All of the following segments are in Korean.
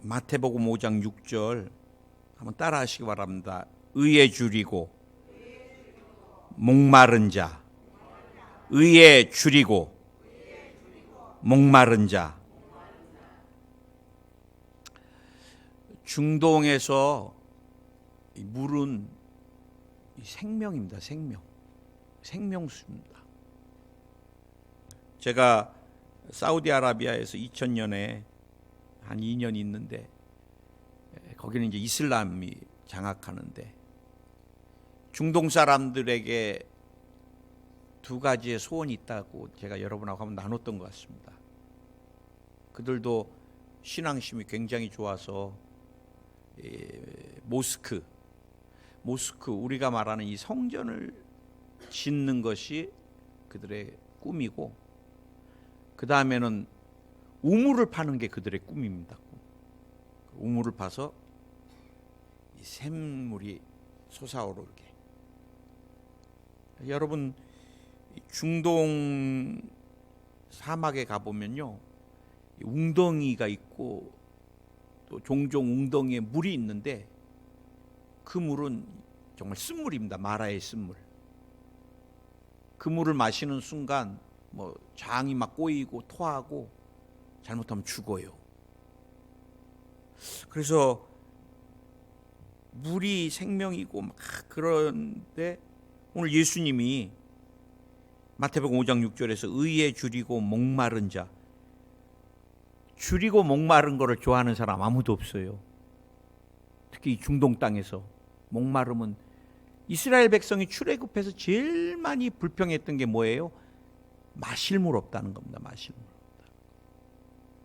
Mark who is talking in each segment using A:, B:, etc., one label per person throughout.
A: 마태복음 5장 6절 한번 따라 하시기 바랍니다. 의에 줄이고 목마른 자, 의에 줄이고 목마른 자. 중동에서 물은 생명입니다. 생명수입니다. 제가 사우디아라비아에서 2000년에 한 2년 있는데, 거기는 이제 이슬람이 장악하는데, 중동 사람들에게 두 가지의 소원이 있다고 제가 여러분하고 한번 나눴던 것 같습니다. 그들도 신앙심이 굉장히 좋아서 모스크, 우리가 말하는 이 성전을 짓는 것이 그들의 꿈이고, 그 다음에는 우물을 파는 게 그들의 꿈입니다. 우물을 파서 이 샘물이 솟아오르게. 여러분, 중동 사막에 가보면요, 웅덩이가 있고 또 종종 웅덩이에 물이 있는데, 그 물은 정말 쓴물입니다. 마라의 쓴물. 그 물을 마시는 순간 뭐 장이 막 꼬이고 토하고 잘못하면 죽어요. 그래서 물이 생명이고 막 그런데, 오늘 예수님이 마태복음 5장 6절에서 의에 줄이고 목마른 자, 줄이고 목마른 거를 좋아하는 사람 아무도 없어요. 특히 이 중동 땅에서 목마름은, 이스라엘 백성이 출애굽해서 제일 많이 불평했던 게 뭐예요? 마실 물 없다는 겁니다. 마실 물 없다.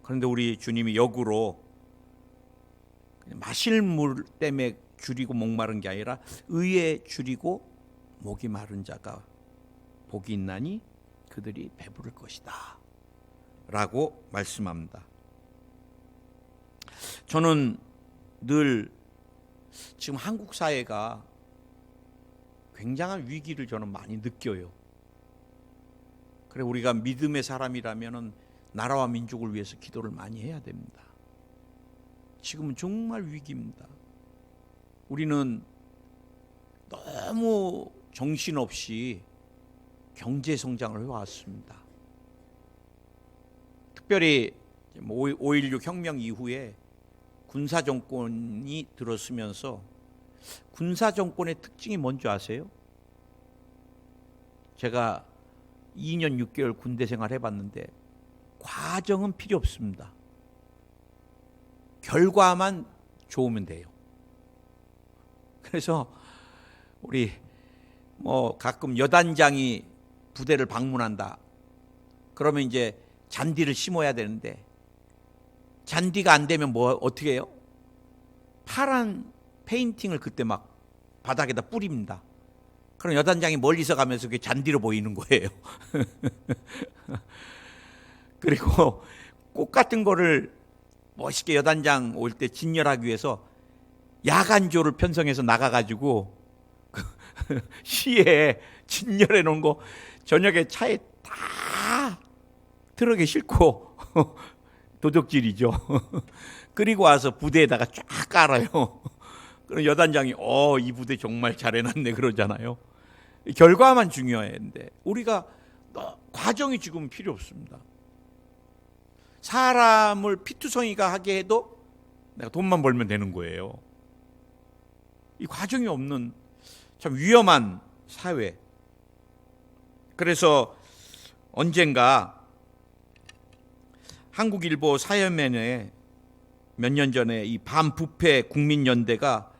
A: 그런데 우리 주님이 역으로 마실 물 때문에 줄이고 목마른 게 아니라 의에 줄이고 목이 마른 자가 복이 있나니 그들이 배부를 것이다 라고 말씀합니다. 저는 늘 지금 한국 사회가 굉장한 위기를 저는 많이 느껴요. 그래, 우리가 믿음의 사람이라면 나라와 민족을 위해서 기도를 많이 해야 됩니다. 지금은 정말 위기입니다. 우리는 너무 정신없이 경제 성장을 해왔습니다. 특별히 5.16 혁명 이후에 군사 정권이 들어서면서, 군사 정권의 특징이 뭔지 아세요? 제가 2년 6개월 군대 생활 해봤는데 과정은 필요 없습니다. 결과만 좋으면 돼요. 그래서 우리 가끔 여단장이 부대를 방문한다. 그러면 이제 잔디를 심어야 되는데, 잔디가 안 되면 어떻게 해요? 파란 페인팅을 그때 막 바닥에다 뿌립니다. 그럼 여단장이 멀리서 가면서 그게 잔디로 보이는 거예요. 그리고 꽃 같은 거를 멋있게 여단장 올 때 진열하기 위해서 야간조를 편성해서 나가가지고 시에 진열해 놓은 거 저녁에 차에 다 트럭에 싣고 도적질이죠. 그리고 와서 부대에다가 쫙 깔아요. 그럼 여단장이 이 부대 정말 잘해놨네 그러잖아요. 결과만 중요한데, 우리가 과정이 지금 필요 없습니다. 사람을 피투성이가 하게 해도 내가 돈만 벌면 되는 거예요. 이 과정이 없는 참 위험한 사회. 그래서 언젠가 한국일보 사연면에 몇 년 전에 이 반부패 국민연대가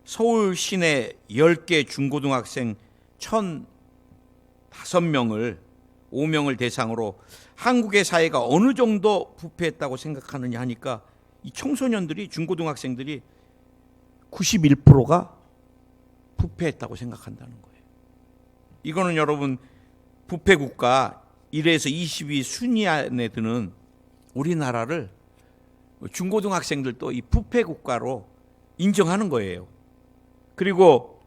A: 서울 시내 10개 중고등학생 5명을 대상으로 한국의 사회가 어느 정도 부패했다고 생각하느냐 하니까, 이 청소년들이, 중고등학생들이 91%가 부패했다고 생각한다는 거예요. 이거는 여러분, 부패 국가 1에서 20위 순위 안에 드는 우리나라를 중고등학생들도 이 부패 국가로 인정하는 거예요. 그리고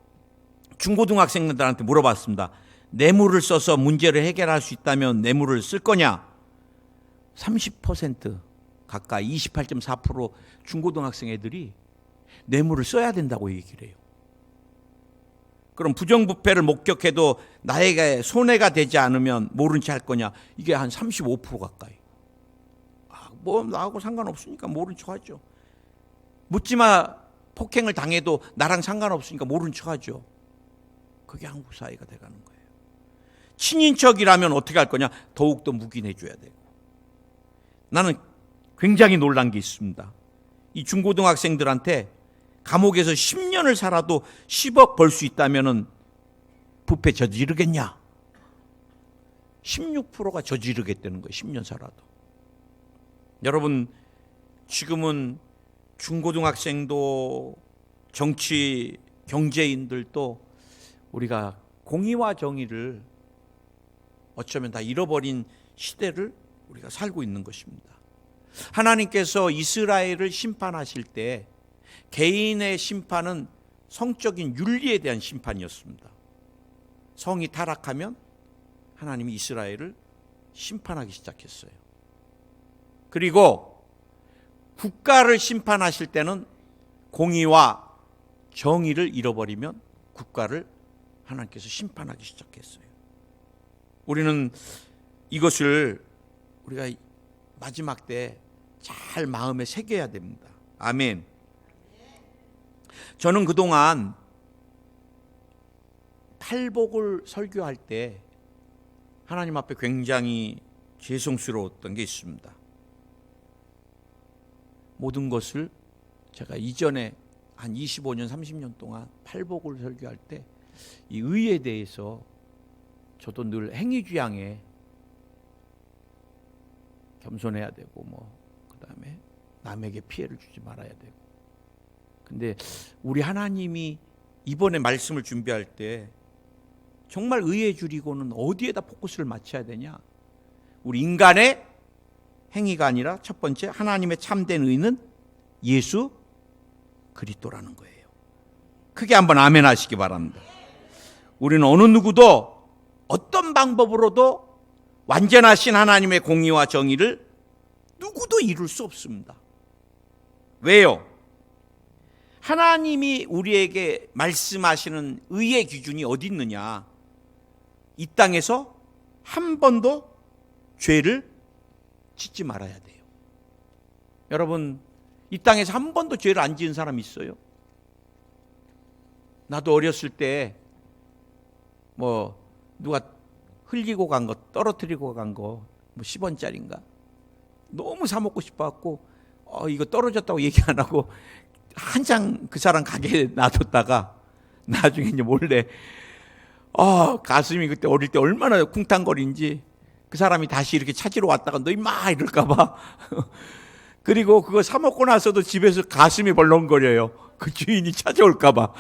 A: 중고등학생들한테 물어봤습니다. 뇌물을 써서 문제를 해결할 수 있다면 뇌물을 쓸 거냐? 30%가 가까이 28.4% 중고등학생 애들이 뇌물을 써야 된다고 얘기를 해요. 그럼 부정부패를 목격해도 나에게 손해가 되지 않으면 모른 체 할 거냐? 이게 한 35% 가까이. 뭐 나하고 상관없으니까 모른 척 하죠. 묻지마 폭행을 당해도 나랑 상관없으니까 모른 척 하죠. 그게 한국 사회가 돼가는 거예요. 친인척이라면 어떻게 할 거냐? 더욱더 묵인해줘야 되고. 나는 굉장히 놀란 게 있습니다. 이 중고등학생들한테 감옥에서 10년을 살아도 10억 벌 수 있다면 부패 저지르겠냐? 16%가 저지르겠다는 거예요. 10년 살아도. 여러분, 지금은 중고등학생도 정치 경제인들도 우리가 공의와 정의를 어쩌면 다 잃어버린 시대를 우리가 살고 있는 것입니다. 하나님께서 이스라엘을 심판하실 때 개인의 심판은 성적인 윤리에 대한 심판이었습니다. 성이 타락하면 하나님이 이스라엘을 심판하기 시작했어요. 그리고 국가를 심판하실 때는 공의와 정의를 잃어버리면 국가를 하나님께서 심판하기 시작했어요. 우리는 이것을 우리가 마지막 때 잘 마음에 새겨야 됩니다. 아멘. 저는 그동안 팔복을 설교할 때 하나님 앞에 굉장히 죄송스러웠던 게 있습니다. 모든 것을 제가 이전에 한 25년, 30년 동안 팔복을 설교할 때 이 의에 대해서 저도 늘 행위주양에 겸손해야 되고 그다음에 남에게 피해를 주지 말아야 되고. 근데 우리 하나님이 이번에 말씀을 준비할 때 정말 의에 줄이고는 어디에다 포커스를 맞춰야 되냐? 우리 인간의 행위가 아니라 첫 번째 하나님의 참된 의는 예수 그리스도라는 거예요. 크게 한번 아멘 하시기 바랍니다. 우리는 어느 누구도 어떤 방법으로도 완전하신 하나님의 공의와 정의를 누구도 이룰 수 없습니다. 왜요? 하나님이 우리에게 말씀하시는 의의 기준이 어디 있느냐? 이 땅에서 한 번도 죄를 짓지 말아야 돼요. 여러분, 이 땅에서 한 번도 죄를 안 지은 사람 있어요? 나도 어렸을 때 누가 흘리고 간 거, 떨어뜨리고 간 거 10원짜리인가? 너무 사 먹고 싶어갖고 이거 떨어졌다고 얘기 안 하고 한장 그 사람 가게에 놔뒀다가 나중에 이제 몰래 가슴이 그때 어릴 때 얼마나 쿵탕거린지 그 사람이 다시 이렇게 찾으러 왔다가 너 임마 이럴까봐 그리고 그거 사 먹고 나서도 집에서 가슴이 벌렁거려요. 그 주인이 찾아올까봐.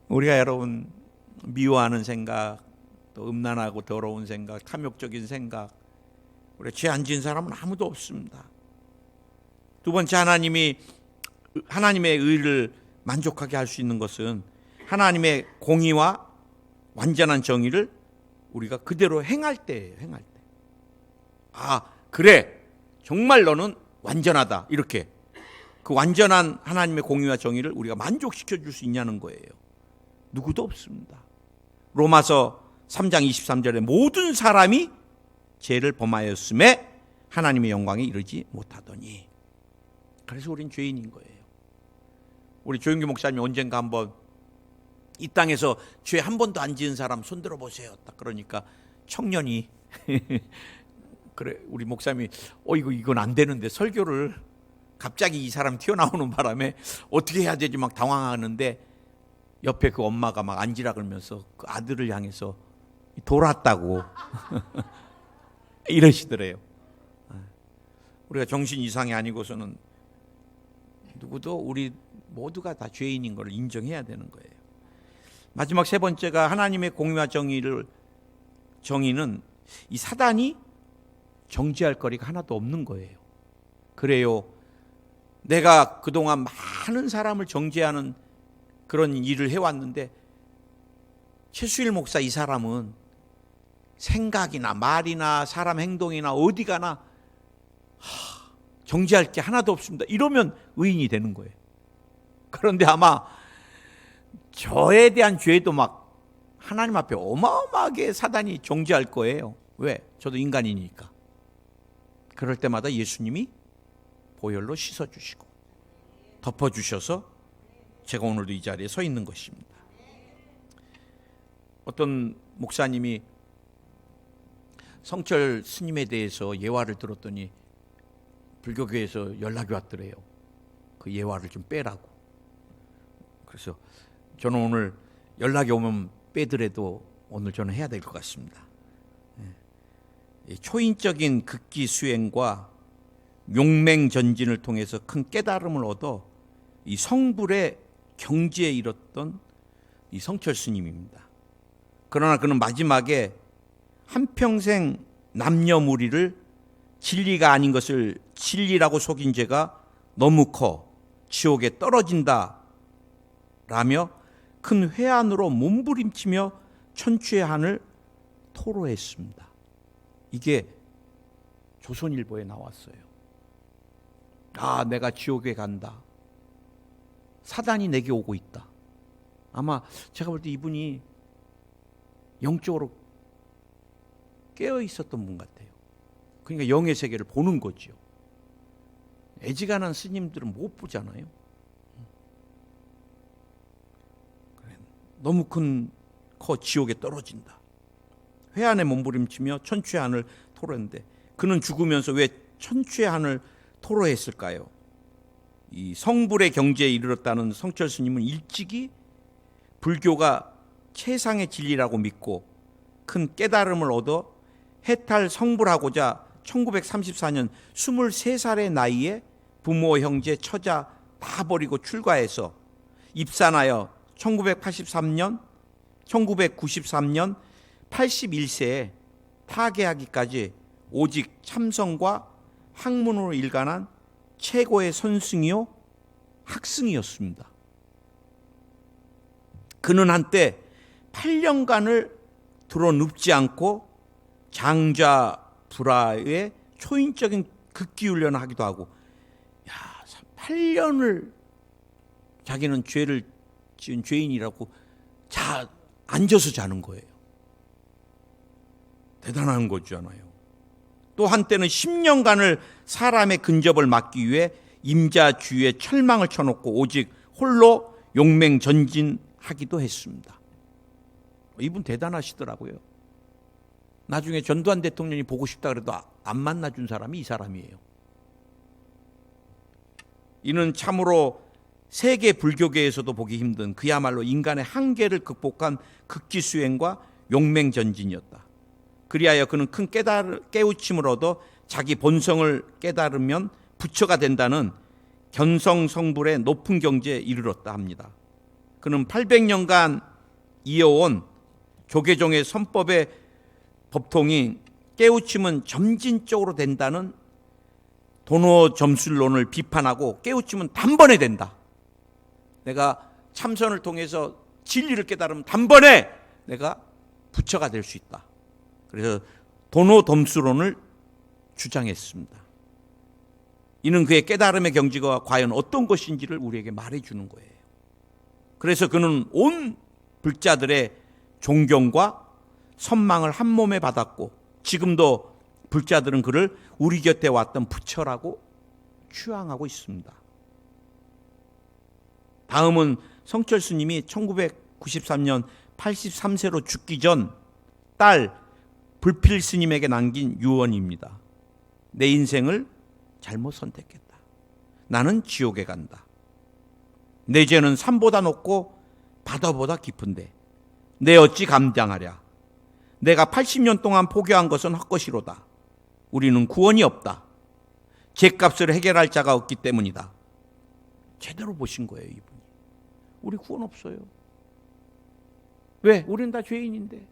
A: 우리가 여러분 미워하는 생각, 또 음란하고 더러운 생각, 탐욕적인 생각, 우리 죄 안 지은 사람은 아무도 없습니다. 두 번째, 하나님의 의를 만족하게 할 수 있는 것은 하나님의 공의와 완전한 정의를 우리가 그대로 행할 때예요. 행할 때. 그래, 정말 너는 완전하다, 이렇게 그 완전한 하나님의 공의와 정의를 우리가 만족시켜 줄 수 있냐는 거예요. 누구도 없습니다. 로마서 3장 23절에 모든 사람이 죄를 범하였음에 하나님의 영광에 이르지 못하더니. 그래서 우린 죄인인 거예요. 우리 조영규 목사님이 언젠가 한번 이 땅에서 죄 한 번도 안 지은 사람 손들어 보세요. 딱 그러니까 청년이 그래, 우리 목사님이 이건 안 되는데, 설교를 갑자기 이 사람 튀어나오는 바람에 어떻게 해야 되지 막 당황하는데 옆에 그 엄마가 막 앉으라 그러면서 그 아들을 향해서 돌았다고 이러시더래요. 우리가 정신 이상이 아니고서는 누구도, 우리 모두가 다 죄인인 걸 인정해야 되는 거예요. 마지막 세 번째가 하나님의 공의와 정의는 이 사단이 정죄할 거리가 하나도 없는 거예요. 그래요, 내가 그동안 많은 사람을 정죄하는 그런 일을 해왔는데 최수일 목사 이 사람은 생각이나 말이나 사람 행동이나 어디 가나 정죄할 게 하나도 없습니다. 이러면 의인이 되는 거예요. 그런데 아마 저에 대한 죄도 막 하나님 앞에 어마어마하게 사단이 정죄할 거예요. 왜? 저도 인간이니까. 그럴 때마다 예수님이 보혈로 씻어주시고 덮어주셔서 제가 오늘도 이 자리에 서 있는 것입니다. 어떤 목사님이 성철 스님에 대해서 예화를 들었더니 불교계에서 연락이 왔더래요. 그 예화를 좀 빼라고. 그래서 저는 오늘 연락이 오면 빼더라도 오늘 저는 해야 될 것 같습니다. 초인적인 극기 수행과 용맹전진을 통해서 큰 깨달음을 얻어 이 성불의 경지에 이뤘던 이 성철 스님입니다. 그러나 그는 마지막에 한평생 남녀무리를 진리가 아닌 것을 진리라고 속인 죄가 너무 커 지옥에 떨어진다 라며 큰 회한으로 몸부림치며 천추의 한을 토로했습니다. 이게 조선일보에 나왔어요. 아, 내가 지옥에 간다. 사단이 내게 오고 있다. 아마 제가 볼 때 이분이 영적으로 깨어 있었던 분 같아요. 그러니까 영의 세계를 보는 거죠. 애지간한 스님들은 못 보잖아요. 너무 커 지옥에 떨어진다. 회한에 몸부림치며 천추의 한을 토로했는데 그는 죽으면서 왜 천추의 한을 토로했을까요? 이 성불의 경지에 이르렀다는 성철 스님은 일찍이 불교가 최상의 진리라고 믿고 큰 깨달음을 얻어 해탈 성불하고자 1934년 23살의 나이에 부모, 형제, 처자 다 버리고 출가해서 입산하여 1993년 81세에 타계하기까지 오직 참선과 학문으로 일관한 최고의 선승이요 학승이었습니다. 그는 한때 8년간을 드러눕지 않고 장좌불화의 초인적인 극기훈련을 하기도 하고, 8년을 자기는 죄를 지은 죄인이라고 앉아서 자는 거예요. 대단한 거잖아요. 또 한때는 10년간을 사람의 근접을 막기 위해 임자 주위에 철망을 쳐놓고 오직 홀로 용맹전진하기도 했습니다. 이분 대단하시더라고요. 나중에 전두환 대통령이 보고 싶다 그래도 안 만나준 사람이 이 사람이에요. 이는 참으로 세계 불교계에서도 보기 힘든 그야말로 인간의 한계를 극복한 극기수행과 용맹전진이었다. 그리하여 그는 큰 깨우침을 얻어 자기 본성을 깨달으면 부처가 된다는 견성성불의 높은 경지에 이르렀다 합니다. 그는 800년간 이어온 조계종의 선법의 법통이 깨우침은 점진적으로 된다는 도노점술론을 비판하고 깨우침은 단번에 된다. 내가 참선을 통해서 진리를 깨달으면 단번에 내가 부처가 될 수 있다. 그래서 도노덤수론을 주장했습니다. 이는 그의 깨달음의 경지가 과연 어떤 것인지를 우리에게 말해주는 거예요. 그래서 그는 온 불자들의 존경과 선망을 한 몸에 받았고 지금도 불자들은 그를 우리 곁에 왔던 부처라고 추앙하고 있습니다. 다음은 성철 스님이 1993년 83세로 죽기 전 딸 불필 스님에게 남긴 유언입니다. 내 인생을 잘못 선택했다. 나는 지옥에 간다. 내 죄는 산보다 높고 바다보다 깊은데 내 어찌 감당하랴. 내가 80년 동안 포기한 것은 헛것이로다. 우리는 구원이 없다. 죄값을 해결할 자가 없기 때문이다. 제대로 보신 거예요, 이분이. 우리 구원 없어요. 왜? 우리는 다 죄인인데.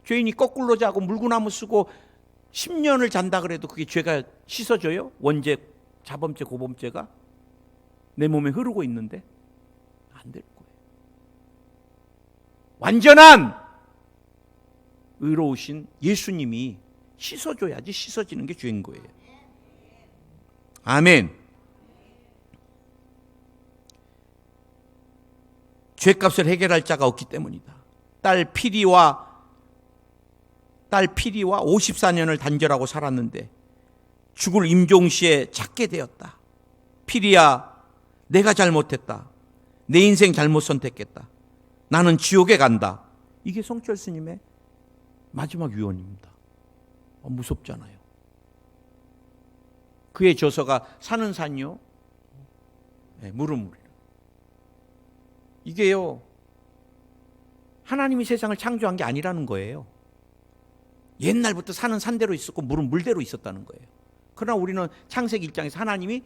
A: 죄인이 거꾸로 자고 물구나무 쓰고 10년을 잔다 그래도 그게 죄가 씻어져요? 원죄, 자범죄, 고범죄가 내 몸에 흐르고 있는데 안 될 거예요. 완전한 의로우신 예수님이 씻어줘야지 씻어지는 게 죄인 거예요. 아멘. 죄값을 해결할 자가 없기 때문이다. 딸 피리와 54년을 단절하고 살았는데 죽을 임종시에 찾게 되었다. 피리야, 내가 잘못했다. 내 인생 잘못 선택했다. 나는 지옥에 간다. 이게 성철 스님의 마지막 유언입니다. 무섭잖아요. 그의 저서가 사는 산이요, 물은 물이라. 이게요, 하나님이 세상을 창조한 게 아니라는 거예요. 옛날부터 산은 산대로 있었고 물은 물대로 있었다는 거예요. 그러나 우리는 창세기 1장에서 하나님이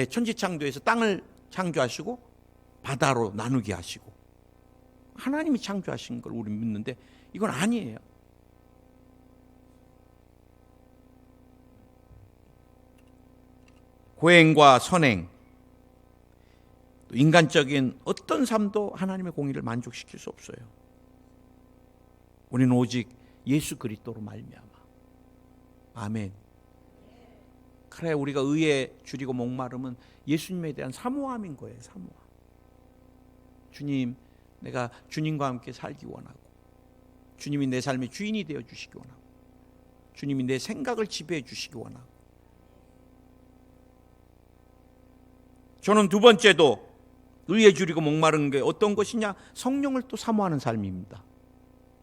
A: 천지창조에서 땅을 창조하시고 바다로 나누게 하시고 하나님이 창조하신 걸 우리는 믿는데 이건 아니에요. 고행과 선행, 인간적인 어떤 삶도 하나님의 공의를 만족시킬 수 없어요. 우리는 오직 예수 그리스도로 말미암아. 아멘. 그래, 우리가 의에 줄이고 목마름은 예수님에 대한 사모함인 거예요. 사모함. 주님, 내가 주님과 함께 살기 원하고, 주님이 내 삶의 주인이 되어 주시기 원하고, 주님이 내 생각을 지배해 주시기 원하고. 저는 두 번째도 의에 줄이고 목마른 게 어떤 것이냐? 성령을 또 사모하는 삶입니다.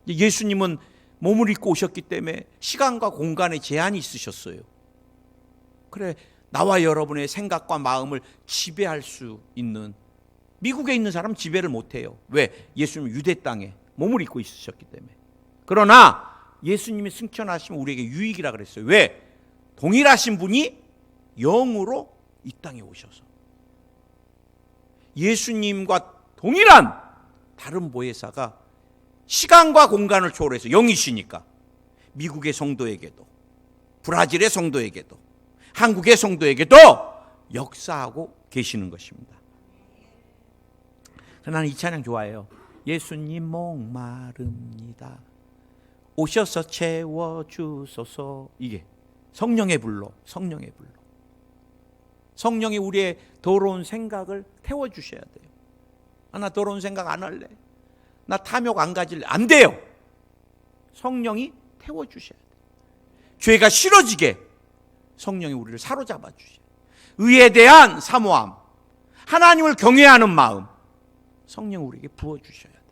A: 예수님은 몸을 입고 오셨기 때문에 시간과 공간에 제한이 있으셨어요. 그래, 나와 여러분의 생각과 마음을 지배할 수 있는, 미국에 있는 사람은 지배를 못해요. 왜? 예수님은 유대 땅에 몸을 입고 있으셨기 때문에. 그러나 예수님이 승천하시면 우리에게 유익이라 그랬어요. 왜? 동일하신 분이 영으로 이 땅에 오셔서 예수님과 동일한 다른 보혜사가 시간과 공간을 초월해서 영이시니까 미국의 성도에게도, 브라질의 성도에게도, 한국의 성도에게도 역사하고 계시는 것입니다. 나는 이 찬양 좋아해요. 예수님 목마릅니다. 오셔서 채워주소서. 이게 성령의 불로, 성령의 불로. 성령이 우리의 더러운 생각을 태워주셔야 돼요. 나 더러운 생각 안 할래. 나 탐욕 안 가질래. 안 돼요. 성령이 태워주셔야 돼요. 죄가 싫어지게 성령이 우리를 사로잡아 주셔야 돼요. 의에 대한 사모함, 하나님을 경외하는 마음, 성령 우리에게 부어주셔야 돼요.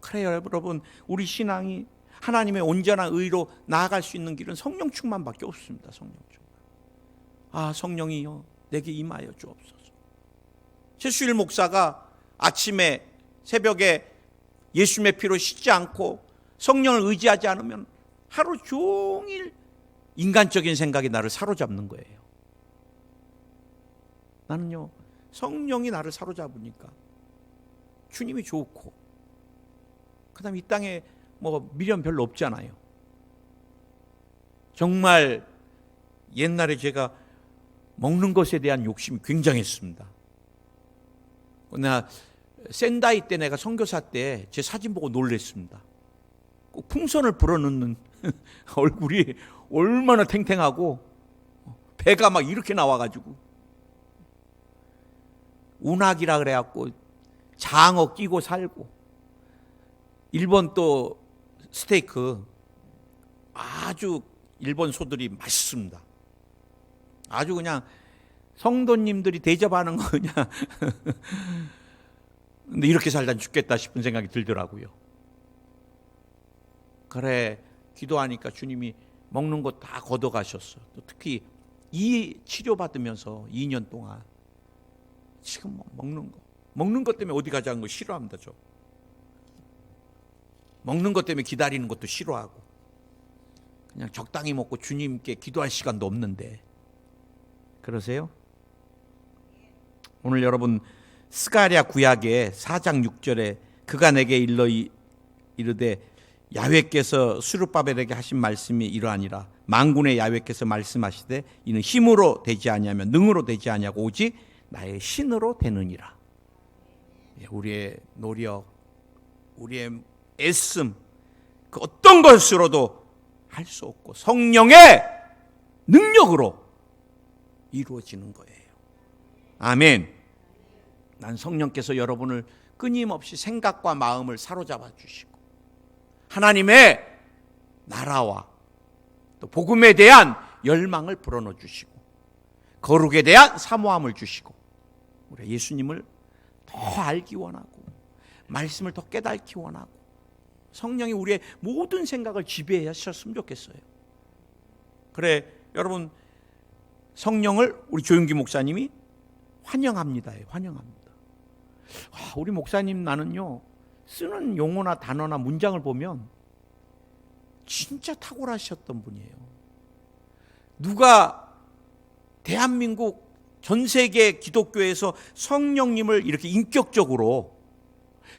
A: 그래요, 여러분. 우리 신앙이 하나님의 온전한 의로 나아갈 수 있는 길은 성령 충만밖에 없습니다. 성령 충만. 성령이여 내게 임하여 주옵소서. 최수일 목사가 아침에 새벽에 예수님의 피로 씻지 않고 성령을 의지하지 않으면 하루 종일 인간적인 생각이 나를 사로잡는 거예요. 나는요, 성령이 나를 사로잡으니까 주님이 좋고, 그 다음에 이 땅에 미련 별로 없잖아요. 정말 옛날에 제가 먹는 것에 대한 욕심이 굉장했습니다. 나 센다이 때 내가 선교사 때 제 사진 보고 놀랬습니다. 꼭 풍선을 불어넣는 얼굴이 얼마나 탱탱하고 배가 막 이렇게 나와가지고 운학이라 그래갖고 장어 끼고 살고, 일본 또 스테이크 아주 일본 소들이 맛있습니다. 아주 그냥 성도님들이 대접하는 거 그냥 근데 이렇게 살다 죽겠다 싶은 생각이 들더라고요. 그래, 기도하니까 주님이 먹는 거 다 걷어가셨어. 또 특히 이 치료받으면서 2년 동안 지금 먹는 것 때문에 어디 가자는 거 싫어합니다. 저 먹는 것 때문에 기다리는 것도 싫어하고 그냥 적당히 먹고 주님께 기도할 시간도 없는데. 그러세요? 오늘 여러분 스가랴 구약의 4장 6절에 그가 내게 일러 이르되 야훼께서 스룹바벨에게 하신 말씀이 이러하니라. 만군의 야훼께서 말씀하시되 이는 힘으로 되지 아니하며 능으로 되지 아니하고 오직 나의 신으로 되느니라. 우리의 노력, 우리의 애씀, 그 어떤 것으로도 할 수 없고 성령의 능력으로 이루어지는 거예요. 아멘. 난 성령께서 여러분을 끊임없이 생각과 마음을 사로잡아 주시고 하나님의 나라와 또 복음에 대한 열망을 불어넣어 주시고 거룩에 대한 사모함을 주시고 우리 예수님을 더 알기 원하고 말씀을 더 깨닫기 원하고 성령이 우리의 모든 생각을 지배하셨으면 좋겠어요. 그래 여러분, 성령을 우리 조윤기 목사님이 환영합니다. 환영합니다. 우리 목사님 나는요, 쓰는 용어나 단어나 문장을 보면 진짜 탁월하셨던 분이에요. 누가 대한민국 전 세계 기독교에서 성령님을 이렇게 인격적으로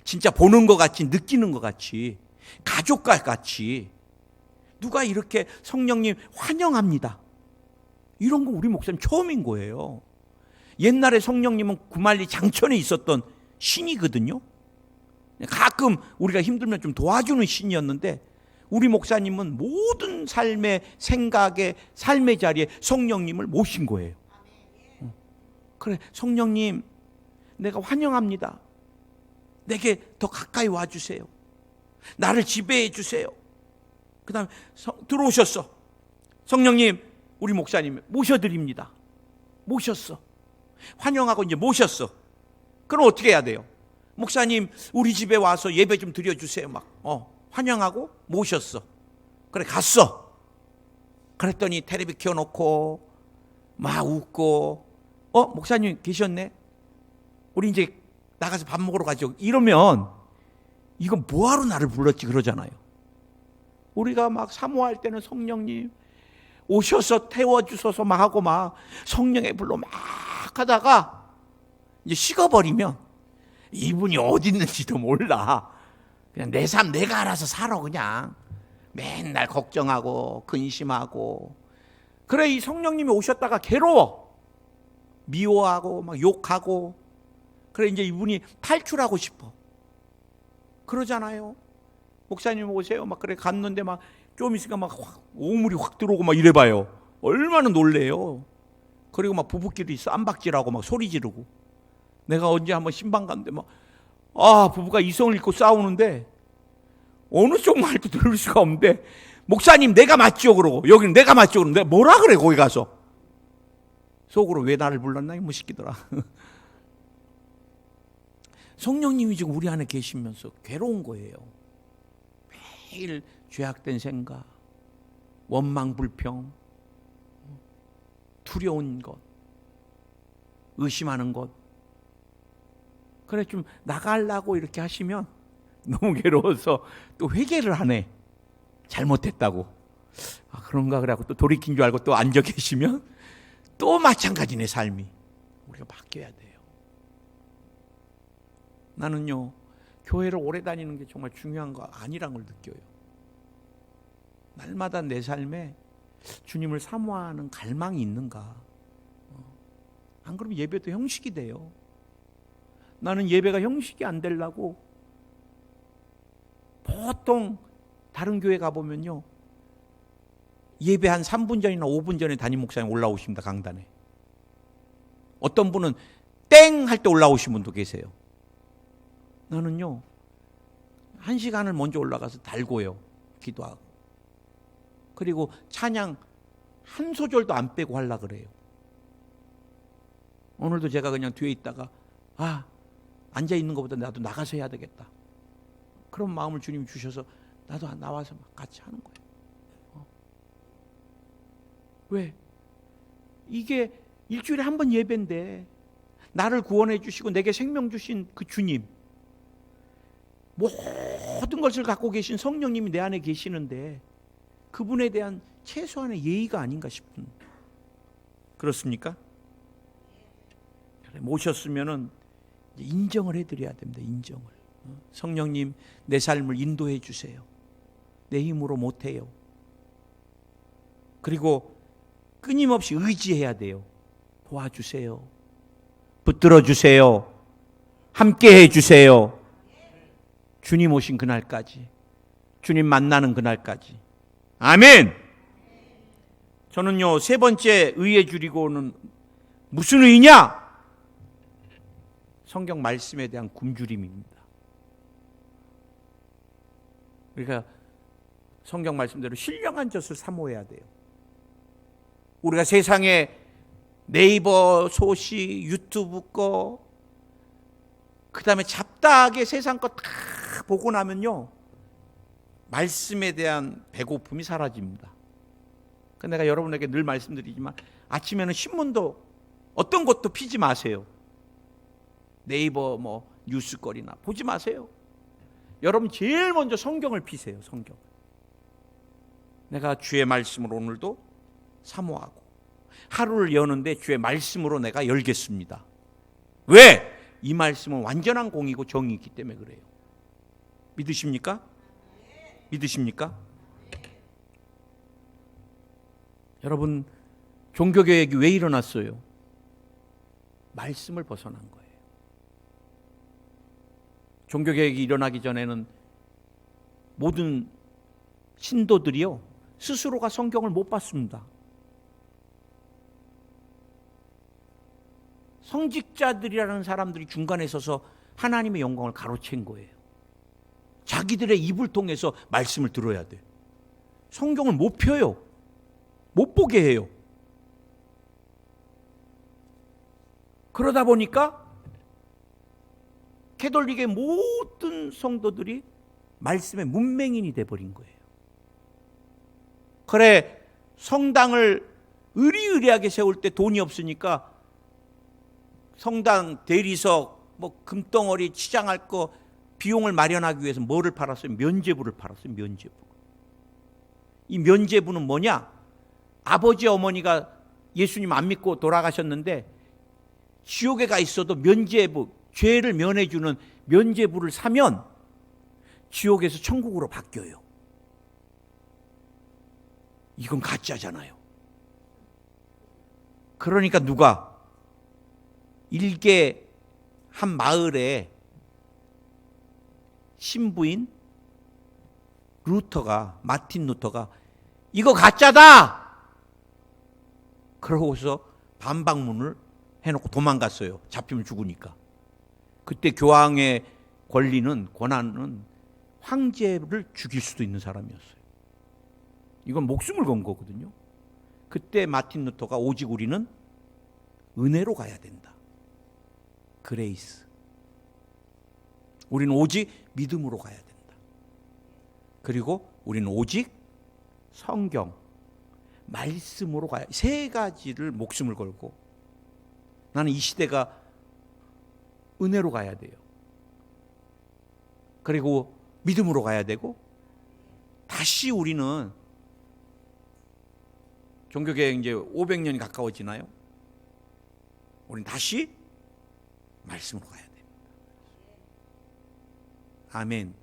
A: 진짜 보는 것 같이, 느끼는 것 같이, 가족과 같이 누가 이렇게 성령님 환영합니다, 이런 거 우리 목사님 처음인 거예요. 옛날에 성령님은 구말리 장천에 있었던 신이거든요. 가끔 우리가 힘들면 좀 도와주는 신이었는데 우리 목사님은 모든 삶의 생각의 삶의 자리에 성령님을 모신 거예요. 그래, 성령님 내가 환영합니다. 내게 더 가까이 와주세요. 나를 지배해 주세요. 그 다음에 들어오셨어. 성령님 우리 목사님 모셔드립니다. 모셨어. 환영하고 이제 모셨어. 그럼 어떻게 해야 돼요? 목사님 우리 집에 와서 예배 좀 드려주세요. 막 환영하고 모셨어. 그래 갔어. 그랬더니 텔레비 켜놓고 막 웃고 목사님 계셨네. 우리 이제 나가서 밥 먹으러 가죠. 이러면 이거 뭐하러 나를 불렀지 그러잖아요. 우리가 막 사모할 때는 성령님 오셔서 태워주셔서 막 하고 막 성령의 불로 막 하다가 이제 식어버리면 이분이 어디 있는지도 몰라. 그냥 내 삶 내가 알아서 살아. 그냥 맨날 걱정하고 근심하고. 그래, 이 성령님이 오셨다가 괴로워. 미워하고 막 욕하고. 그래, 이제 이분이 탈출하고 싶어. 그러잖아요. 목사님 오세요. 막 그래 갔는데 막 좀 있으니까 막 오물이 확 들어오고 막 이래봐요. 얼마나 놀래요. 그리고 막 부부끼리 쌈박질하고 막 소리 지르고. 내가 언제 한번 신방 갔는데 막 부부가 이성을 잃고 싸우는데 어느 쪽 말도 들을 수가 없는데 목사님 내가 맞죠 그러고 여기는 내가 맞죠 그러는데 뭐라 그래 거기 가서. 속으로 왜 나를 불렀나 이 무식기더라. 성령님이 지금 우리 안에 계시면서 괴로운 거예요. 매일 죄악된 생각, 원망 불평, 두려운 것, 의심하는 것. 그래 좀 나가려고 이렇게 하시면 너무 괴로워서 또 회개를 하네. 잘못했다고. 그런가 그래갖고 또 돌이킨 줄 알고 또 앉아 계시면 또 마찬가지네 삶이. 우리가 바뀌어야 돼요. 나는요, 교회를 오래 다니는 게 정말 중요한 거 아니란 걸 느껴요. 날마다 내 삶에 주님을 사모하는 갈망이 있는가. 안 그러면 예배도 형식이 돼요. 나는 예배가 형식이 안 되려고 보통 다른 교회 가보면요, 예배 한 3분 전이나 5분 전에 담임 목사님 올라오십니다. 강단에. 어떤 분은 땡 할 때 올라오신 분도 계세요. 나는요 1시간을 먼저 올라가서 달고요, 기도하고. 그리고 찬양 한 소절도 안 빼고 하려고 그래요. 오늘도 제가 그냥 뒤에 있다가 앉아있는 것보다 나도 나가서 해야 되겠다, 그런 마음을 주님이 주셔서 나도 나와서 막 같이 하는 거예요. 왜? 이게 일주일에 한 번 예배인데 나를 구원해 주시고 내게 생명 주신 그 주님, 모든 것을 갖고 계신 성령님이 내 안에 계시는데 그분에 대한 최소한의 예의가 아닌가 싶은. 그렇습니까? 모셨으면은 인정을 해드려야 됩니다. 인정을. 성령님 내 삶을 인도해 주세요. 내 힘으로 못해요. 그리고 끊임없이 의지해야 돼요. 도와주세요. 붙들어 주세요. 함께 해주세요. 주님 오신 그날까지, 주님 만나는 그날까지. 아멘. 저는요 3번째 의에 줄이고는 무슨 의냐? 성경 말씀에 대한 굶주림입니다. 그러니까 성경 말씀대로 신령한 젖을 사모해야 돼요. 우리가 세상에 네이버 소식, 유튜브 거, 그 다음에 잡다하게 세상 거 다 보고 나면요, 말씀에 대한 배고픔이 사라집니다. 내가 여러분에게 늘 말씀드리지만 아침에는 신문도 어떤 것도 피지 마세요. 네이버 뉴스거리나 보지 마세요. 여러분 제일 먼저 성경을 피세요. 성경. 내가 주의 말씀으로 오늘도 사모하고 하루를 여는데 주의 말씀으로 내가 열겠습니다. 왜? 이 말씀은 완전한 공이고 정이 있기 때문에 그래요. 믿으십니까? 믿으십니까? 여러분, 종교개혁이 왜 일어났어요? 말씀을 벗어난 거예요. 종교개혁이 일어나기 전에는 모든 신도들이요, 스스로가 성경을 못 봤습니다. 성직자들이라는 사람들이 중간에 서서 하나님의 영광을 가로챈 거예요. 자기들의 입을 통해서 말씀을 들어야 돼. 성경을 못 펴요. 못 보게 해요. 그러다 보니까 캐톨릭의 모든 성도들이 말씀의 문맹인이 돼버린 거예요. 그래, 성당을 의리의리하게 세울 때 돈이 없으니까 성당 대리석, 금덩어리 치장할 거 비용을 마련하기 위해서 뭐를 팔았어요? 면죄부를 팔았어요. 면죄부. 이 면죄부는 뭐냐? 아버지 어머니가 예수님 안 믿고 돌아가셨는데 지옥에 가 있어도 면죄부, 죄를 면해주는 면죄부를 사면 지옥에서 천국으로 바뀌어요. 이건 가짜잖아요. 그러니까 누가 일개 한 마을에 신부인 루터가, 마틴 루터가 이거 가짜다! 그러고서 반박문을 해놓고 도망갔어요. 잡히면 죽으니까. 그때 교황의 권한은 황제를 죽일 수도 있는 사람이었어요. 이건 목숨을 건 거거든요. 그때 마틴 루터가 오직 우리는 은혜로 가야 된다. 그레이스. 우리는 오직 믿음으로 가야 된다. 그리고 우리는 오직 성경, 말씀으로 가야, 세 가지를 목숨을 걸고 나는 이 시대가 은혜로 가야 돼요. 그리고 믿음으로 가야 되고 다시 우리는 종교개혁 이제 500년이 가까워지나요? 우리는 다시 말씀으로 가야 됩니다. 아멘.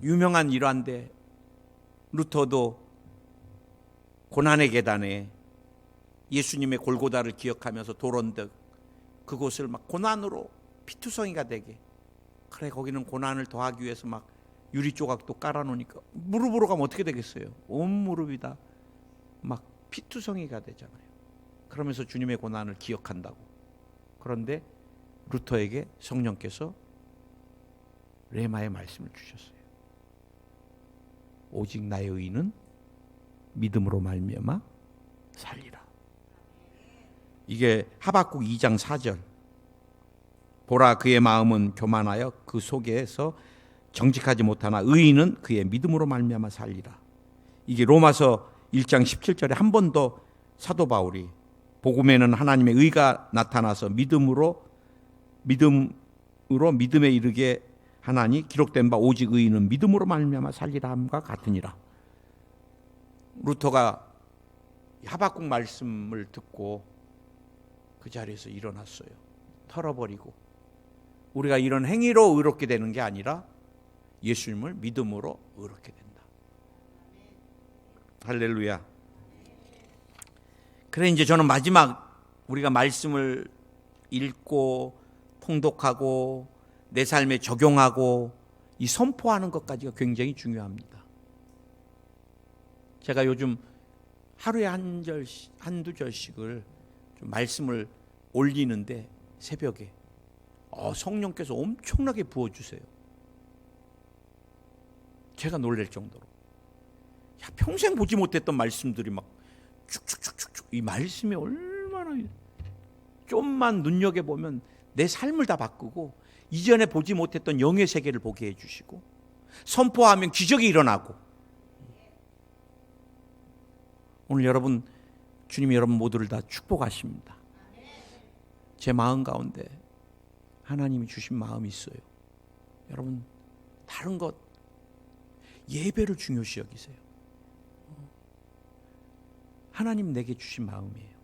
A: 유명한 일화인데 루터도 고난의 계단에 예수님의 골고다를 기억하면서 돌언덕 그곳을 막 고난으로 피투성이가 되게, 그래 거기는 고난을 더하기 위해서 막 유리 조각도 깔아놓으니까 무릎으로 가면 어떻게 되겠어요? 온 무릎이 다 막 피투성이가 되잖아요. 그러면서 주님의 고난을 기억한다고. 그런데 루터에게 성령께서 레마의 말씀을 주셨어요. 오직 나의 의는 믿음으로 말미암아 살리라. 이게 하박국 2장 4절. 보라 그의 마음은 교만하여 그 속에서 정직하지 못하나 의인은 그의 믿음으로 말미암아 살리라. 이게 로마서 1장 17절에 한 번 더 사도 바울이 복음에는 하나님의 의가 나타나서 믿음에 이르게 하나니 기록된 바 오직 의인은 믿음으로 말미암아 살리라 함과 같으니라. 루터가 하박국 말씀을 듣고 그 자리에서 일어났어요. 털어버리고 우리가 이런 행위로 의롭게 되는 게 아니라 예수님을 믿음으로 의롭게 된다. 할렐루야. 그래 이제 저는 마지막 우리가 말씀을 읽고 통독하고 내 삶에 적용하고 이 선포하는 것까지가 굉장히 중요합니다. 제가 요즘 하루에 한두 절씩을 좀 말씀을 올리는데 새벽에 성령께서 엄청나게 부어주세요. 제가 놀랄 정도로. 평생 보지 못했던 말씀들이 막 쭉쭉쭉쭉, 이 말씀이 얼마나, 좀만 눈여겨보면 내 삶을 다 바꾸고 이전에 보지 못했던 영의 세계를 보게 해주시고 선포하면 기적이 일어나고. 오늘 여러분, 주님이 여러분 모두를 다 축복하십니다. 제 마음 가운데 하나님이 주신 마음이 있어요. 여러분, 다른 것, 예배를 중요시 여기세요. 하나님 내게 주신 마음이에요.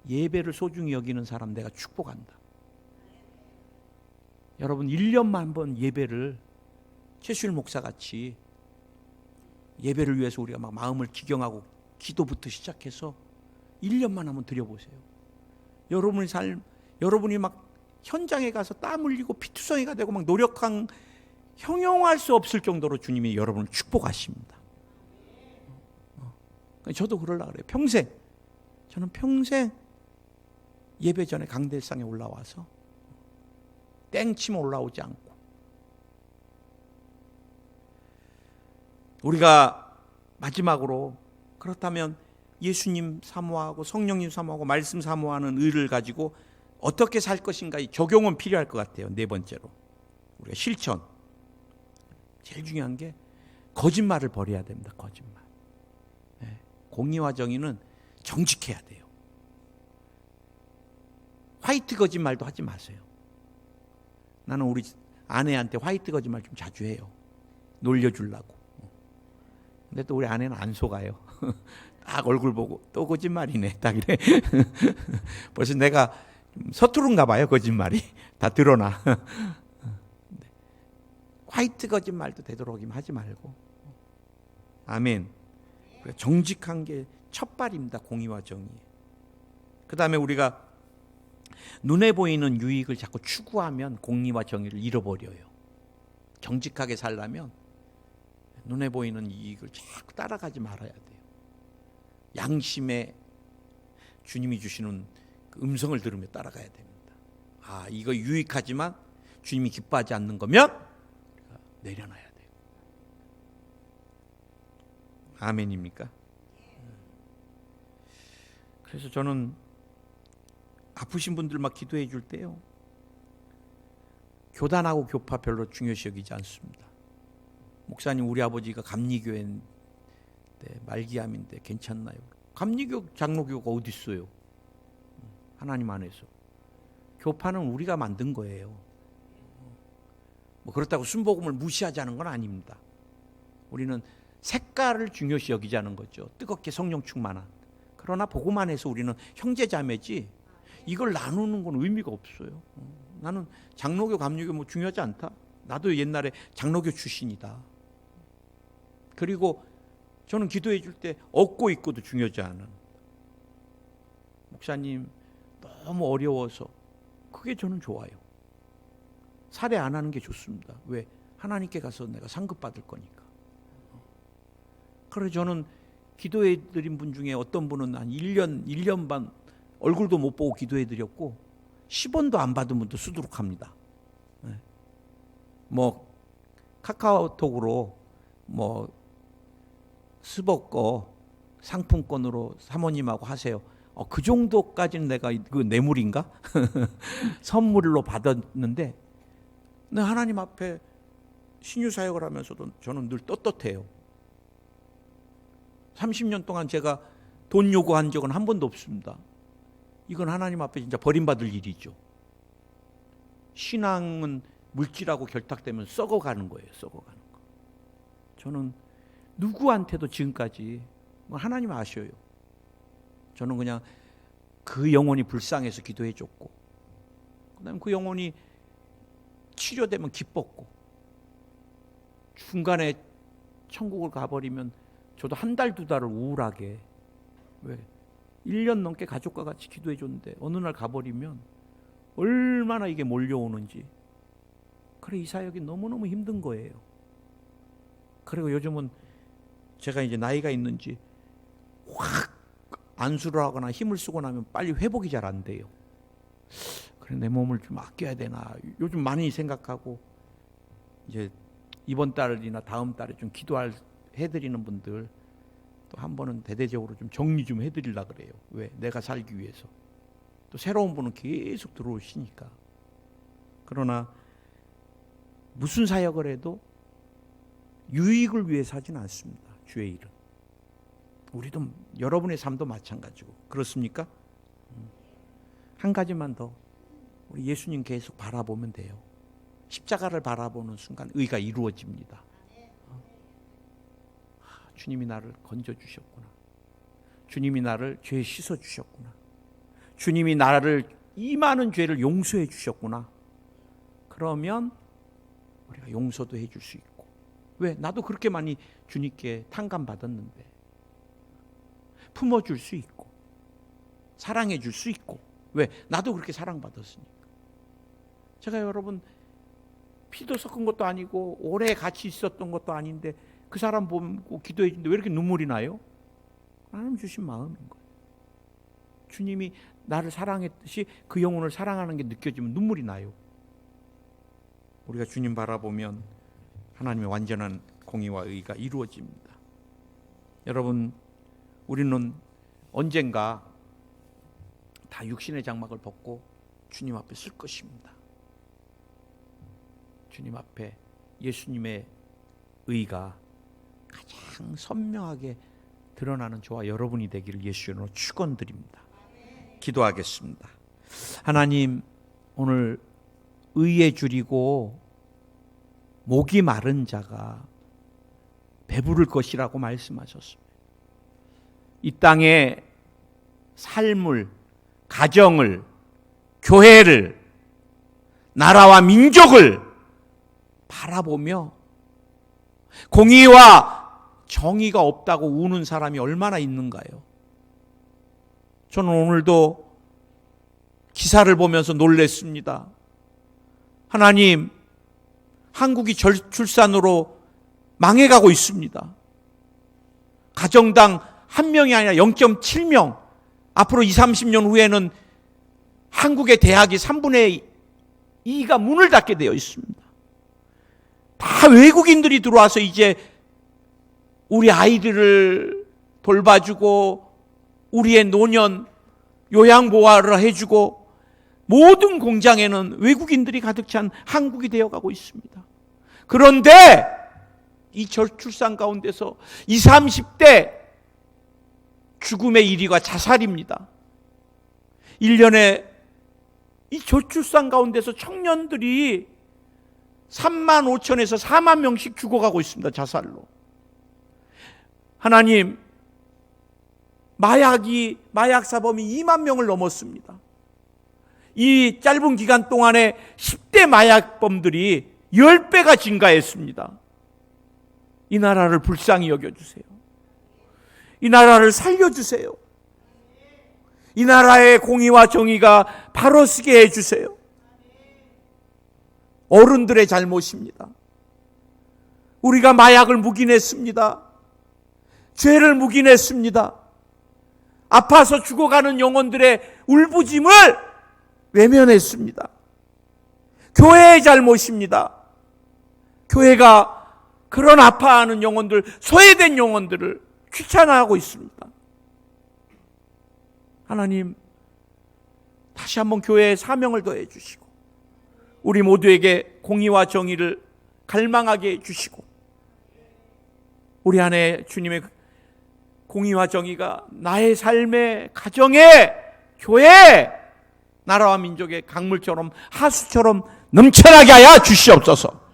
A: 예배를 소중히 여기는 사람 내가 축복한다. 여러분, 1년만 한번 예배를 최수일 목사같이 예배를 위해서 우리가 막 마음을 기경하고 기도부터 시작해서 1년만 한번 드려보세요. 여러분의 삶, 여러분이 막 현장에 가서 땀 흘리고 피투성이가 되고 막 노력한, 형용할 수 없을 정도로 주님이 여러분을 축복하십니다. 저도 그러려고 그래요. 평생, 저는 평생 예배 전에 강대상에 올라와서 땡치면 올라오지 않고, 우리가 마지막으로 그렇다면 예수님 사모하고 성령님 사모하고 말씀 사모하는 의를 가지고 어떻게 살 것인가, 이 적용은 필요할 것 같아요. 네 번째로 우리가 실천. 제일 중요한 게 거짓말을 버려야 됩니다. 거짓말. 공의와 정의는 정직해야 돼요. 화이트 거짓말도 하지 마세요. 나는 우리 아내한테 화이트 거짓말 좀 자주 해요. 놀려주려고. 근데 또 우리 아내는 안 속아요. 딱 얼굴 보고 또 거짓말이네. 딱 이래. 벌써 내가 서투른가 봐요. 거짓말이. 다 드러나. 화이트 거짓말도 되도록이면 하지 말고. 아멘. 정직한 게 첫발입니다. 공의와 정의. 그 다음에 우리가 눈에 보이는 유익을 자꾸 추구하면 공의와 정의를 잃어버려요. 정직하게 살려면 눈에 보이는 이익을 자꾸 따라가지 말아야 돼요. 양심에 주님이 주시는 그 음성을 들으며 따라가야 됩니다. 이거 유익하지만 주님이 기뻐하지 않는 거면 내려놔야 돼요. 아멘입니까? 그래서 저는 아프신 분들 막 기도해 줄 때요, 교단하고 교파 별로 중요시 여기지 않습니다. 목사님, 우리 아버지가 감리교회인데 말기암인데 괜찮나요? 감리교 장로교가 어디 있어요? 하나님 안에서. 교파는 우리가 만든 거예요. 그렇다고 순복음을 무시하자는 건 아닙니다. 우리는 색깔을 중요시 여기지 않은 거죠. 뜨겁게 성령 충만한. 그러나 복음 안에서 우리는 형제자매지, 이걸 나누는 건 의미가 없어요. 나는 장로교, 감리교 중요하지 않다. 나도 옛날에 장로교 출신이다. 그리고 저는 기도해 줄 때 얻고 있고도 중요하지 않은. 목사님 너무 어려워서, 그게 저는 좋아요. 살해 안 하는 게 좋습니다. 왜? 하나님께 가서 내가 상급 받을 거니까. 그래서 저는 기도해 드린 분 중에 어떤 분은 한 1년 반 얼굴도 못 보고 기도해 드렸고 10원도 안 받은 분도 수두룩합니다. 카카오톡으로 스벅거 상품권으로 사모님하고 하세요. 그 정도까지는 내가 그 뇌물인가? 선물로 받았는데, 하나님 앞에 신유 사역을 하면서도 저는 늘 떳떳해요. 30년 동안 제가 돈 요구한 적은 한 번도 없습니다. 이건 하나님 앞에 진짜 버림받을 일이죠. 신앙은 물질하고 결탁되면 썩어가는 거예요. 썩어가는 거. 저는 누구한테도 지금까지, 하나님 아셔요, 저는 그냥 그 영혼이 불쌍해서 기도해 줬고, 그 다음에 그 영혼이 치료되면 기뻤고, 중간에 천국을 가버리면 저도 한 달, 두 달을 우울하게, 왜? 1년 넘게 가족과 같이 기도해 줬는데 어느 날 가버리면 얼마나 이게 몰려오는지. 그래, 이 사역이 너무너무 힘든 거예요. 그리고 요즘은 제가 이제 나이가 있는지 확 안수를 하거나 힘을 쓰고 나면 빨리 회복이 잘 안 돼요. 그래, 내 몸을 좀 아껴야 되나 요즘 많이 생각하고, 이제 이번 달이나 다음 달에 좀 해드리는 분들 또 한 번은 대대적으로 좀 정리 좀 해드리려고 그래요. 왜? 내가 살기 위해서. 또 새로운 분은 계속 들어오시니까. 그러나 무슨 사역을 해도 유익을 위해서 하지는 않습니다. 주의 일은. 우리도, 여러분의 삶도 마찬가지고. 그렇습니까? 한 가지만 더, 우리 예수님 계속 바라보면 돼요. 십자가를 바라보는 순간 의가 이루어집니다. 주님이 나를 건져주셨구나. 주님이 나를 죄 씻어주셨구나. 주님이 나를 이 많은 죄를 용서해 주셨구나. 그러면 우리가 용서도 해줄 수 있고. 왜? 나도 그렇게 많이 주님께 탕감받았는데 품어줄 수 있고 사랑해 줄 수 있고. 왜? 나도 그렇게 사랑받았으니까. 제가 여러분 피도 섞은 것도 아니고 오래 같이 있었던 것도 아닌데 그 사람 보고 기도해 주는데 왜 이렇게 눈물이 나요? 하나님 주신 마음인 거예요. 주님이 나를 사랑했듯이 그 영혼을 사랑하는 게 느껴지면 눈물이 나요. 우리가 주님 바라보면 하나님의 완전한 공의와 의가 이루어집니다. 여러분, 우리는 언젠가 다 육신의 장막을 벗고 주님 앞에 설 것입니다. 주님 앞에 예수님의 의가 가장 선명하게 드러나는 저와 여러분이 되기를 예수 이름으로 축원드립니다. 기도하겠습니다. 하나님, 오늘 의에 줄이고 목이 마른 자가 배부를 것이라고 말씀하셨습니다. 이 땅에 삶을, 가정을, 교회를, 나라와 민족을 바라보며 공의와 정의가 없다고 우는 사람이 얼마나 있는가요? 저는 오늘도 기사를 보면서 놀랐습니다. 하나님, 한국이 저출산으로 망해가고 있습니다. 가정당 한 명이 아니라 0.7명, 앞으로 20, 30년 후에는 한국의 대학이 3분의 2가 문을 닫게 되어 있습니다. 다 외국인들이 들어와서 이제 우리 아이들을 돌봐주고 우리의 노년 요양보호를 해주고 모든 공장에는 외국인들이 가득 찬 한국이 되어가고 있습니다. 그런데 이 저출산 가운데서 20, 30대 죽음의 1위가 자살입니다. 1년에 이 저출산 가운데서 청년들이 3만 5천에서 4만 명씩 죽어가고 있습니다. 자살로. 하나님, 마약 사범이 2만 명을 넘었습니다. 이 짧은 기간 동안에 10대 마약범들이 10배가 증가했습니다. 이 나라를 불쌍히 여겨주세요. 이 나라를 살려주세요. 이 나라의 공의와 정의가 바로 서게 해주세요. 어른들의 잘못입니다. 우리가 마약을 묵인했습니다. 죄를 묵인했습니다. 아파서 죽어가는 영혼들의 울부짐을 외면했습니다. 교회의 잘못입니다. 교회가 그런 아파하는 영혼들, 소외된 영혼들을 귀찮아하고 있습니다. 하나님, 다시 한번 교회에 사명을 더해 주시고 우리 모두에게 공의와 정의를 갈망하게 해주시고 우리 안에 주님의 공의와 정의가 나의 삶의 가정에, 교회에, 나라와 민족의 강물처럼 하수처럼 넘쳐나게 하여 주시옵소서.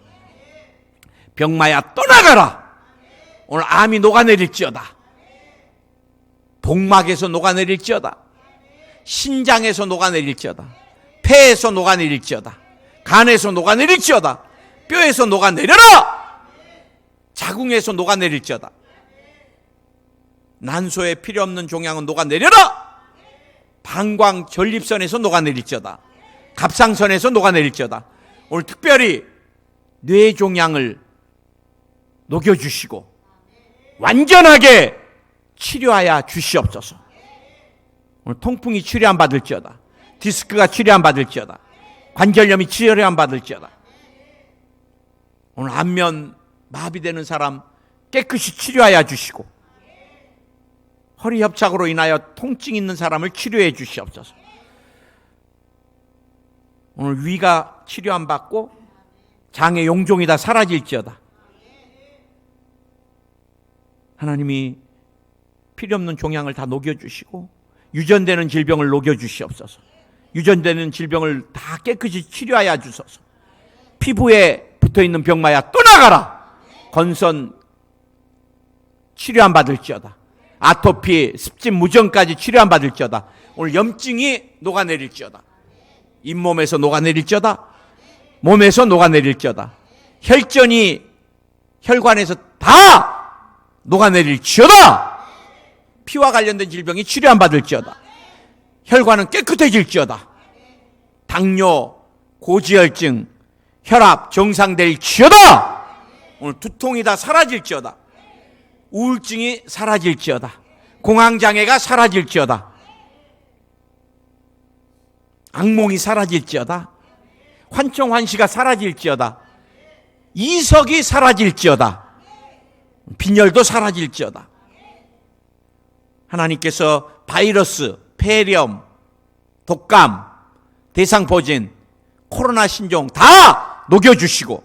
A: 병마야 떠나가라. 오늘 암이 녹아내릴지어다. 복막에서 녹아내릴지어다. 신장에서 녹아내릴지어다. 폐에서 녹아내릴지어다. 간에서 녹아내릴지어다. 뼈에서 녹아내려라. 자궁에서 녹아내릴지어다. 난소에 필요 없는 종양은 녹아내려라. 방광 전립선에서 녹아내릴지어다. 갑상선에서 녹아내릴지어다. 오늘 특별히 뇌 종양을 녹여주시고 완전하게 치료하여 주시옵소서. 오늘 통풍이 치료 안 받을지어다. 디스크가 치료 안 받을지어다. 관절염이 치료 안 받을지어다. 오늘 안면 마비되는 사람 깨끗이 치료하여 주시고, 허리 협착으로 인하여 통증 있는 사람을 치료해 주시옵소서. 오늘 위가 치료 안 받고 장의 용종이 다 사라질지어다. 하나님이 필요 없는 종양을 다 녹여주시고 유전되는 질병을 녹여주시옵소서. 유전되는 질병을 다 깨끗이 치료하여 주소서. 피부에 붙어있는 병마야 떠나가라. 건선 치료 안 받을지어다. 아토피, 습진, 무정까지 치료 안 받을지어다. 오늘 염증이 녹아내릴지어다. 잇몸에서 녹아내릴지어다. 몸에서 녹아내릴지어다. 혈전이 혈관에서 다 녹아내릴지어다. 피와 관련된 질병이 치료 안 받을지어다. 혈관은 깨끗해질지어다. 당뇨, 고지혈증, 혈압 정상될지어다. 오늘 두통이 다 사라질지어다. 우울증이 사라질지어다. 공황장애가 사라질지어다. 악몽이 사라질지어다. 환청환시가 사라질지어다. 이석이 사라질지어다. 빈혈도 사라질지어다. 하나님께서 바이러스, 폐렴, 독감, 대상포진, 코로나 신종 다 녹여주시고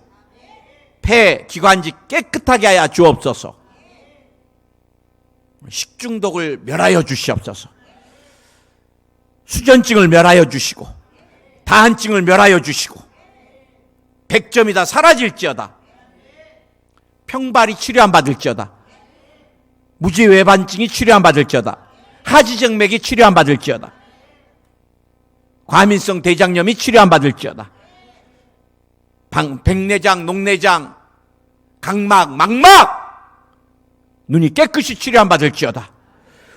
A: 폐, 기관지 깨끗하게 하여 주옵소서. 식중독을 멸하여 주시옵소서. 수전증을 멸하여 주시고 다한증을 멸하여 주시고 백점이 다 사라질지어다. 평발이 치료 안 받을지어다. 무지외반증이 치료 안 받을지어다. 하지정맥이 치료 안 받을지어다. 과민성 대장염이 치료 안 받을지어다. 백내장, 녹내장, 각막, 망막 눈이 깨끗이 치료 안 받을지어다.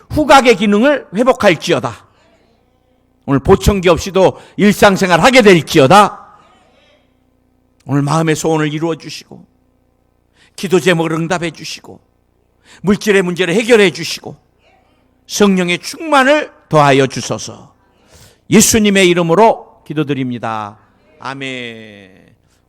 A: 후각의 기능을 회복할지어다. 오늘 보청기 없이도 일상생활 하게 될지어다. 오늘 마음의 소원을 이루어 주시고 기도 제목을 응답해 주시고 물질의 문제를 해결해 주시고 성령의 충만을 더하여 주소서. 예수님의 이름으로 기도드립니다. 아멘.